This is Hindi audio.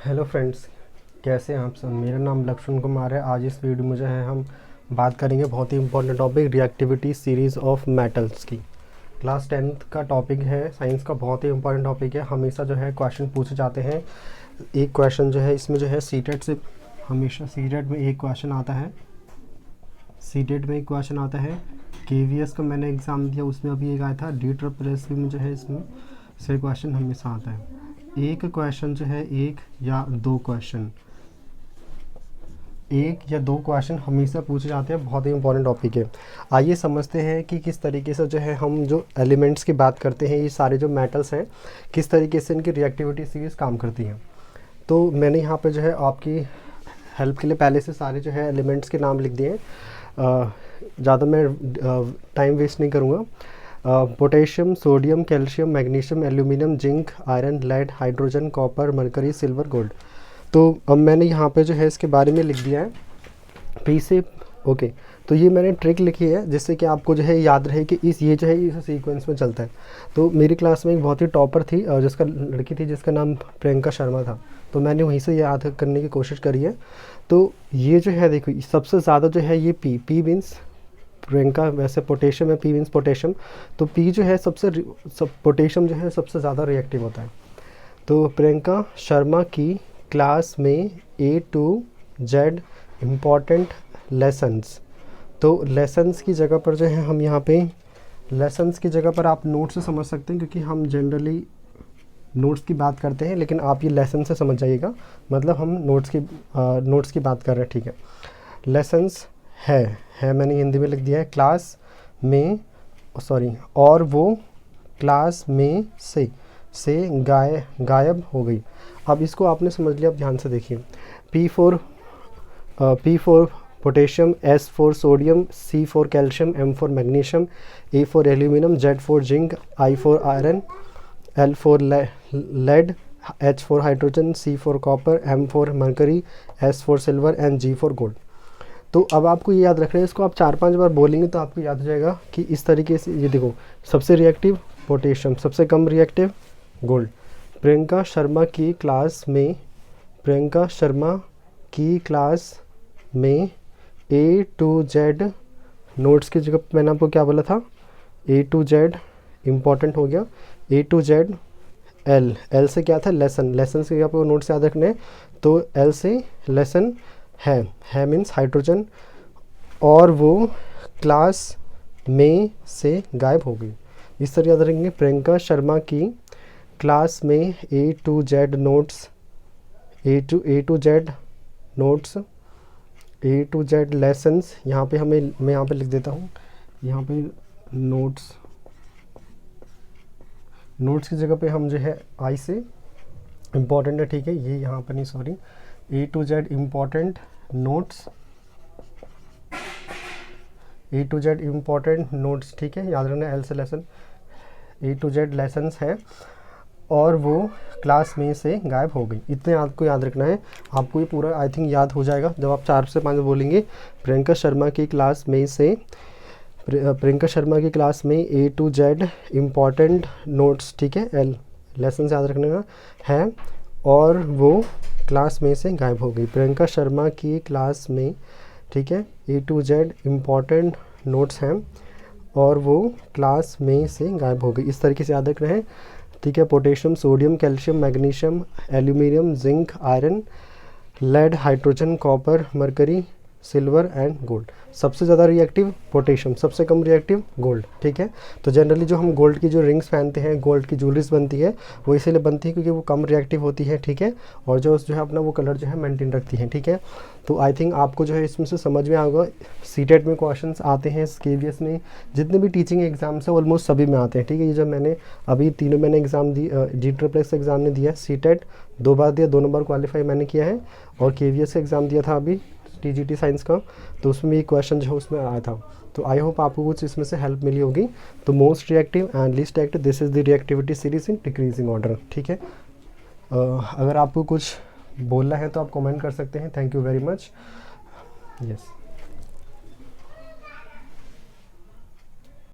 हेलो फ्रेंड्स, कैसे हैं आप सब। मेरा नाम लक्ष्मण कुमार है। आज इस वीडियो में जो है हम बात करेंगे बहुत ही important topic reactivity series of metals की। क्लास 10th का टॉपिक है, साइंस का बहुत ही इंपॉर्टेंट टॉपिक है। हमेशा जो है क्वेश्चन पूछे जाते हैं। एक क्वेश्चन जो है इसमें जो है सीटेट से हमेशा सीटेट में एक क्वेश्चन आता है। सीटेट में एक क्वेश्चन आता है। केवीएस का मैंने एग्ज़ाम दिया, उसमें अभी एक आया था। DSSS में जो है इसमें से क्वेश्चन हमेशा आता है। एक क्वेश्चन जो है एक या दो क्वेश्चन हमेशा पूछे जाते हैं। बहुत ही इंपॉर्टेंट टॉपिक है। आइए समझते हैं कि किस तरीके से जो है हम जो एलिमेंट्स की बात करते हैं, ये सारे जो मेटल्स हैं, किस तरीके से इनकी रिएक्टिविटी सीरीज काम करती हैं। तो मैंने यहाँ पे जो है आपकी हेल्प के लिए पहले से सारे जो है एलिमेंट्स के नाम लिख दिए हैं। ज़्यादा मैं टाइम वेस्ट नहीं करूँगा। Potassium, sodium, calcium, magnesium, aluminium, zinc, iron, lead, hydrogen, copper, mercury, silver, gold. तो अब मैंने यहाँ पे जो है इसके बारे में लिख दिया है पी से ओके। तो ये मैंने ट्रिक लिखी है जिससे कि आपको जो है याद रहे कि ये जो है इस सीक्वेंस में चलता है। तो मेरी क्लास में एक बहुत ही टॉपर थी, जिसका लड़की थी जिसका नाम प्रियंका शर्मा था। तो मैंने वहीं से याद करने की कोशिश करी है। तो ये जो है देखो, सबसे ज़्यादा जो है ये पी मीन्स प्रियंका, वैसे पोटेशियम है, पी मीन्स पोटेशियम। तो पी जो है पोटेशियम जो है सबसे ज़्यादा रिएक्टिव होता है। तो प्रियंका शर्मा की क्लास में A to Z important lessons. तो लेसन्स की जगह पर जो है हम यहाँ पे लेसन्स की जगह पर आप नोट्स से समझ सकते हैं, क्योंकि हम जनरली नोट्स की बात करते हैं, लेकिन आप ये लेसन से समझ जाइएगा। मतलब हम नोट्स की बात कर रहे हैं, ठीक है। लेसन्स है मैंने हिंदी में लिख दिया है। क्लास में और वो क्लास में से गायब हो गई। अब इसको आपने समझ लिया। अब ध्यान से देखिए। P for potassium, S for sodium, C for calcium, M for magnesium, A for aluminium, Z for zinc, I for iron, L for lead, H for hydrogen, C for copper, M for mercury, S for silver and G for gold. तो अब आपको ये याद रखना है। इसको आप 4-5 बार बोलेंगे तो आपको याद हो जाएगा कि इस तरीके से। ये देखो, सबसे रिएक्टिव पोटेशियम, सबसे कम रिएक्टिव गोल्ड। प्रियंका शर्मा की क्लास में A to Z नोट्स की जगह मैंने आपको क्या बोला था, A to Z इम्पॉर्टेंट हो गया। A to Z L से क्या था, लेसन से आपको नोट्स याद रखने हैं। तो L से लेसन है मीन्स हाइड्रोजन, और वो क्लास में से गायब हो गई। इस तरह याद रखेंगे। प्रियंका शर्मा की क्लास में A to Z notes, A to Z lessons. यहाँ पे मैं यहाँ पे लिख देता हूँ। यहाँ पे नोट्स की जगह पे हम जो है I से इम्पॉर्टेंट है, ठीक है। ये यहाँ पर नहीं, sorry. A to Z important notes, ठीक है। याद रखना, L से lesson. A to Z lessons है और वो क्लास में से गायब हो गई। इतने आपको याद रखना है। आपको ये पूरा आई थिंक याद हो जाएगा जब आप 4 से 5 बोलेंगे। प्रियंका शर्मा की क्लास में A to Z important notes, ठीक है। L लेसन याद रखने का है और वो क्लास में से गायब हो गई। प्रियंका शर्मा की क्लास में, ठीक है, A to Z important notes हैं और वो क्लास में से गायब हो गई। इस तरीके से याद रखना है, ठीक है। Potassium, sodium, calcium, magnesium, aluminium, zinc, iron, lead, hydrogen, copper, mercury, silver and gold. सबसे ज़्यादा रिएक्टिव पोटेशियम, सबसे कम रिएक्टिव गोल्ड, ठीक है। तो जनरली जो हम गोल्ड की जो रिंग्स पहनते हैं, गोल्ड की ज्वेलरीज बनती है, वो इसीलिए बनती है क्योंकि वो कम रिएक्टिव होती है, ठीक है। और जो है अपना वो कलर जो है मेंटेन रखती है, ठीक है। तो आई थिंक आपको जो है इसमें से समझ में आएगा। सीटेट में क्वेश्चंस आते हैं, केवीएस में जितने भी टीचिंग एग्जाम्स हैं ऑलमोस्ट सभी में आते हैं, ठीक है। ये जो मैंने अभी तीनों मैंने एग्ज़ाम दी, DSSS एग्ज़ाम ने दिया, सीटेट 2 बार दिया, 2 नंबर क्वालिफाई मैंने किया है। और केवीएस एग्ज़ाम दिया था अभी TGT साइंस का, तो उसमें भी क्वेश्चन जो है उसमें आया था। तो आई होप आपको कुछ इसमें से हेल्प मिली होगी। तो most reactive and least reactive, this is the reactivity series in decreasing order, ठीक है। अगर आपको कुछ बोलना है तो आप कमेंट कर सकते हैं। Thank you very much. Yes.